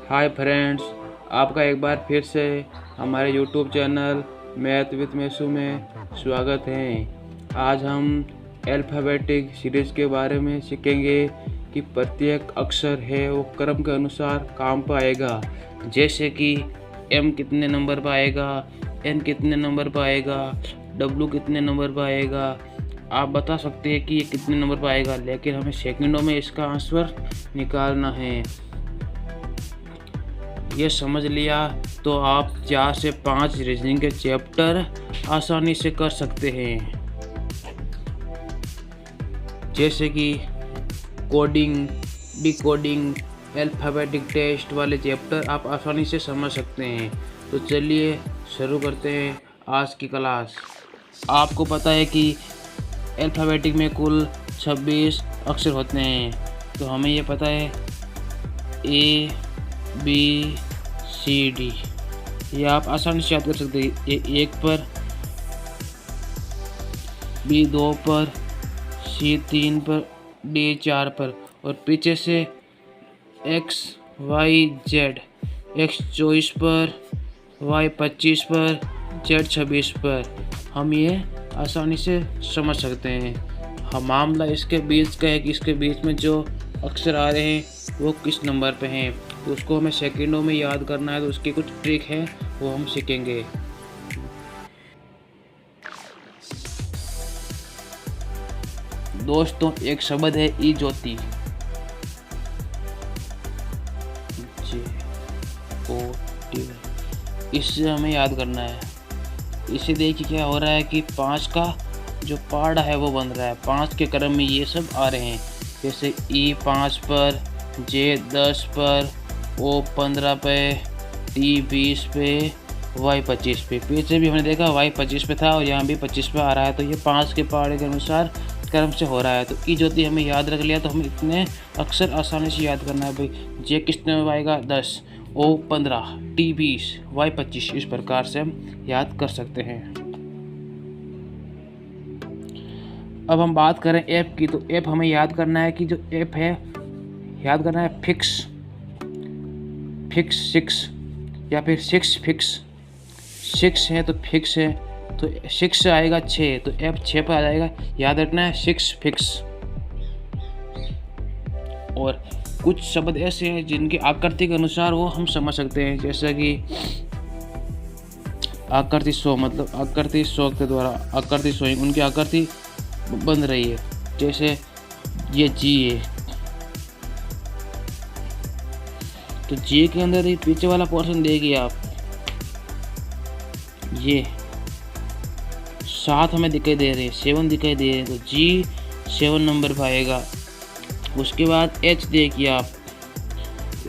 Hi friends, आपका एक बार फिर से हमारे यूट्यूब चैनल मैथ विद मेसू में स्वागत है। आज हम अल्फ़ाबेटिक सीरीज़ के बारे में सीखेंगे कि प्रत्येक अक्षर है वो क्रम के अनुसार काम पर आएगा। जैसे कि M कितने नंबर पर आएगा, N कितने नंबर पर आएगा, W कितने नंबर पर आएगा। आप बता सकते हैं कि ये कितने नंबर पर आएगा, लेकिन हमें सेकंडों में इसका आंसर निकालना है। ये समझ लिया तो आप 4 से 5 रीजनिंग के चैप्टर आसानी से कर सकते हैं। जैसे कि कोडिंग, डिकोडिंग, अल्फ़ाबेटिक टेस्ट वाले चैप्टर आप आसानी से समझ सकते हैं। तो चलिए शुरू करते हैं आज की क्लास। आपको पता है कि अल्फ़ाबेटिक में कुल 26 अक्षर होते हैं। तो हमें ये पता है A, B, C, D। ये आप आसानी से याद कर सकते हैं। A 1 पर, B 2 पर, C 3 पर, D 4 पर और पीछे से X, Y, Z। X 24 पर, Y 25 पर, Z 26 पर। हम ये आसानी से समझ सकते हैं। हम मामला इसके बीच का है कि इसके बीच में जो अक्षर आ रहे हैं वो किस नंबर पे हैं। तो उसको हमें सेकंडों में याद करना है। तो उसकी कुछ ट्रिक है वो हम सीखेंगे। दोस्तों, एक शब्द है ई ज्योति। इससे हमें याद करना है। इसे देखिए क्या हो रहा है कि 5 का जो पहाड़ है वो बन रहा है। 5 के क्रम में ये सब आ रहे हैं। जैसे ई 5 पर, जे 10 पर, ओ 15 पे, टी 20 पे, वाई 25 पे। पीछे भी हमने देखा वाई 25 पे था और यहाँ भी 25 पे आ रहा है। तो ये 5 के पहाड़ के अनुसार क्रम से हो रहा है। तो ई ज्योति हमें याद रख लिया तो हमें इतने अक्षर आसानी से याद करना है। भाई जे कितने में आएगा 10, ओ 15, टी 20, वाई 25। इस प्रकार से हम याद कर सकते हैं। अब हम बात करें ऐप की। तो ऐप हमें याद करना है कि जो ऐप है याद करना है फिक्स 6 या फिर 6 फिक्स। 6 है तो फिक्स है तो 6 से आएगा 6 तो ऐप 6 पर आ जाएगा। याद रखना है 6 फिक्स। और कुछ शब्द ऐसे हैं जिनकी आकृति के अनुसार वो हम समझ सकते हैं। जैसा कि आकृति 100 मतलब आकृति 100 के द्वारा आकृति 100 उनकी आकृति बन रही है। जैसे ये जी है तो जी के अंदर ही पीछे वाला पोर्शन देखिए आप। ये 7 हमें दिखाई दे रहे हैं, 7 दिखाई दे रहे हैं। तो जी 7 नंबर पर आएगा। उसके बाद एच देखिए आप।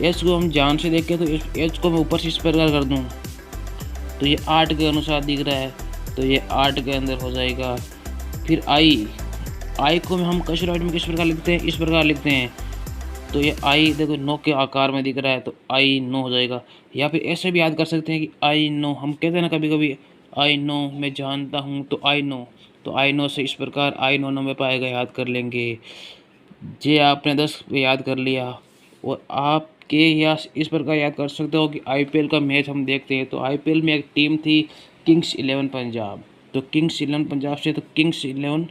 एच को हम ध्यान से देखें तो एच को मैं ऊपर से इस प्रकार कर दूं तो ये 8 के अनुसार दिख रहा है। तो ये 8 के अंदर हो जाएगा। फिर आई को हम कश राइट में किस प्रकार लिखते हैं, इस प्रकार लिखते हैं। तो ये आई देखो 9 के आकार में दिख रहा है तो आई 9 हो जाएगा। या फिर ऐसे भी याद कर सकते हैं कि आई नो। हम कहते हैं ना कभी कभी आई नो, मैं जानता हूँ। तो आई नो, तो आई नो से इस प्रकार आई नो नंबर पर आएगा, याद कर लेंगे। जे आपने 10 पे याद कर लिया। और आपके या इस प्रकार याद कर सकते हो कि आईपीएल का मैच हम देखते हैं। तो आईपीएल में एक टीम थी किंग्स 11 पंजाब। तो किंग्स 11 पंजाब से तो किंग्स 11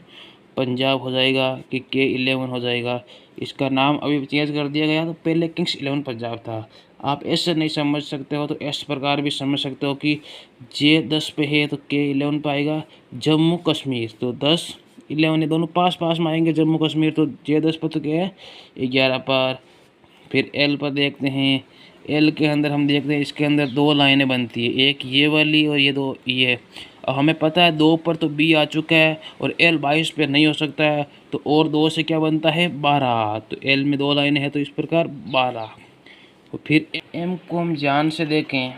पंजाब हो जाएगा कि K11 हो जाएगा। इसका नाम अभी चेंज कर दिया गया। तो पहले किंग्स 11 पंजाब था। आप ऐसे नहीं समझ सकते हो तो इस प्रकार भी समझ सकते हो कि जे 10 पे है तो K11 पे आएगा जम्मू कश्मीर। तो 10 11 ये दोनों पास पास में आएंगे जम्मू कश्मीर। तो जे 10 पर तो क्या है 11 पर। फिर एल पर देखते हैं। एल के अंदर हम देखते हैं इसके अंदर 2 लाइनें बनती है, एक ये वाली और ये 2 ये। और हमें पता है 2 पर तो बी आ चुका है और एल 22 पे नहीं हो सकता है। तो और 2 से क्या बनता है 12। तो एल में 2 लाइनें हैं तो इस प्रकार 12। तो फिर एम को हम ध्यान से देखें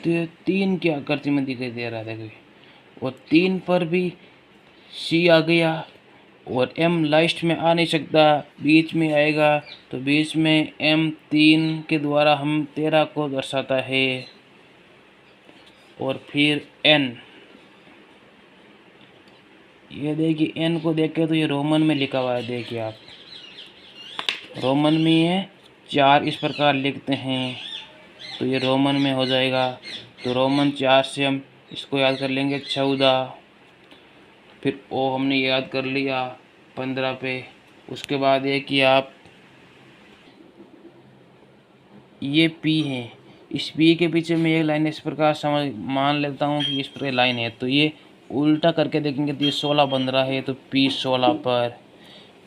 तो ये 3 की आकृति में दिखाई दे रहा है। और 3 पर भी सी आ गया और एम लास्ट में आ नहीं सकता, बीच में आएगा। तो बीच में एम 3 के द्वारा हम 13 को दर्शाता है। और फिर एन, ये देखिए एन को देखें तो ये रोमन में लिखा हुआ है। देखिए आप रोमन में है 4 इस प्रकार लिखते हैं, तो ये रोमन में हो जाएगा। तो रोमन 4 से हम इसको याद कर लेंगे 14। फिर ओ हमने याद कर लिया 15 पे। उसके बाद ये कि आप ये पी है, इस पी के पीछे मैं एक लाइन इस प्रकार मान लेता हूँ कि इस पर लाइन है, तो ये उल्टा करके देखेंगे तो ये 16 बन रहा है, तो पी 16 पर।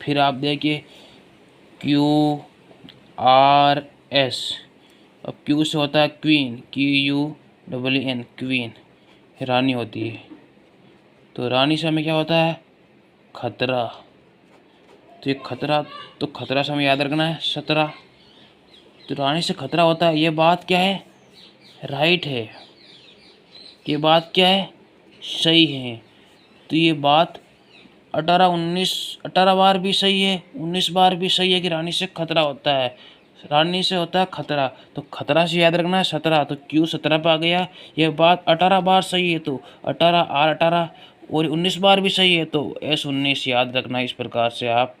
फिर आप देखिए क्यू आर एस, अब क्यू से होता है क्वीन, QUEEN, क्वीन रानी होती है। तो रानी से हमें क्या होता है खतरा, तो ये खतरा, तो खतरा से हमें याद रखना है 17। तो रानी से खतरा होता है, ये बात क्या है राइट है, ये बात क्या है सही है। तो ये बात 18 बार भी सही है, 19 बार भी सही है कि रानी से खतरा होता है, रानी से होता है खतरा। तो खतरा से याद रखना है 17, तो क्यू 17 पे आ गया। यह बात 18 बार सही है, तो 18 R 18, और 19 बार भी सही है, तो S 19 याद रखना। इस प्रकार से आप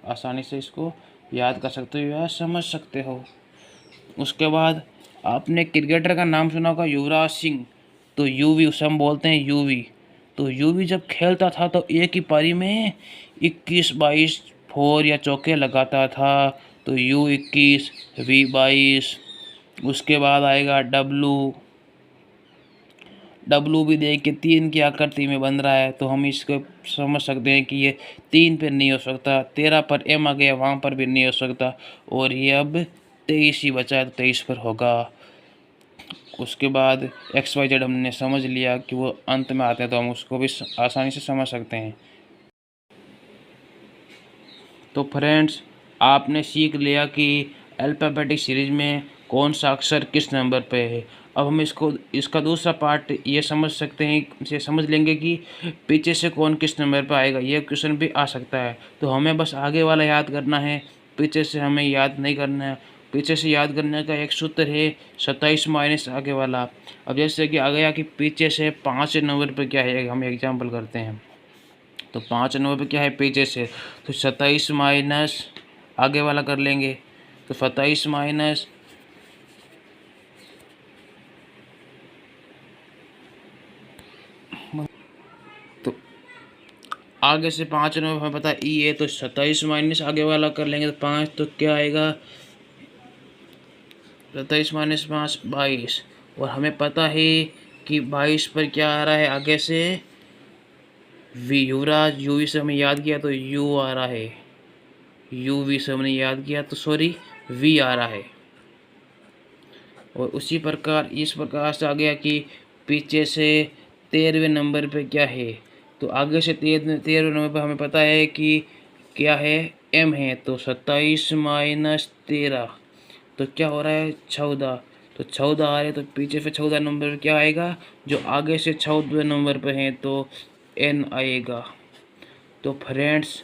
आसानी से इसको याद कर सकते हो या समझ सकते हो। उसके बाद आपने क्रिकेटर का नाम सुना होगा युवराज सिंह, तो यूवी उसे हम बोलते हैं यूवी। तो यूवी जब खेलता था तो एक ही पारी में 21-22 फोर या चौके लगाता था, तो U21 V22। उसके बाद आएगा डब्लू भी देख के 3 की आकृति में बन रहा है, तो हम इसको समझ सकते हैं कि ये 3 पर नहीं हो सकता। 13 पर M आ गया, वहाँ पर भी नहीं हो सकता, और ये अब 23 ही बचा है, तो 23 पर होगा। उसके बाद XYZ हमने समझ लिया कि वो अंत में आते हैं, तो हम उसको भी आसानी से समझ सकते हैं। तो फ्रेंड्स, आपने सीख लिया कि अल्फ़ाबेटिक सीरीज में कौन सा अक्षर किस नंबर पे है। अब हम इसका दूसरा पार्ट ये समझ सकते हैं, ये समझ लेंगे कि पीछे से कौन किस नंबर पे आएगा। ये क्वेश्चन भी आ सकता है, तो हमें बस आगे वाला याद करना है, पीछे से हमें याद नहीं करना है। पीछे से याद करने का एक सूत्र है 27 माइनस आगे वाला। अब जैसे कि आ गया कि पीछे से 5 नंबर पे क्या है, हम एग्जाम्पल करते हैं। तो 5 नंबर पे क्या है पीछे से, तो 27 माइनस आगे वाला कर लेंगे, तो 27 माइनस तो आगे से 5 नंबर हमें पता है ई है, तो 27 माइनस आगे वाला कर लेंगे, तो 5, तो क्या आएगा 27 माइनस 5 22। और हमें पता है कि 22 पर क्या आ रहा है आगे से वी, युवराज। यूवी से हमने याद किया तो यू आ रहा है, यूवी से हमने याद किया तो सॉरी वी आ रहा है। और उसी प्रकार इस प्रकार से आ गया कि पीछे से 13वें नंबर पे क्या है, तो आगे से 13वें नंबर पे हमें पता है कि क्या है M है, तो 27 माइनस 13, तो क्या हो रहा है 14। तो 14 आ रहे, तो पीछे से 14 नंबर पे क्या आएगा जो आगे से 14वें नंबर पे है, तो N आएगा। तो फ्रेंड्स,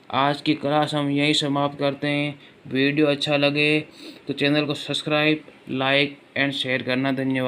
आज की क्लास हम यही समाप्त करते हैं। वीडियो अच्छा लगे तो चैनल को सब्सक्राइब, लाइक एंड शेयर करना। धन्यवाद।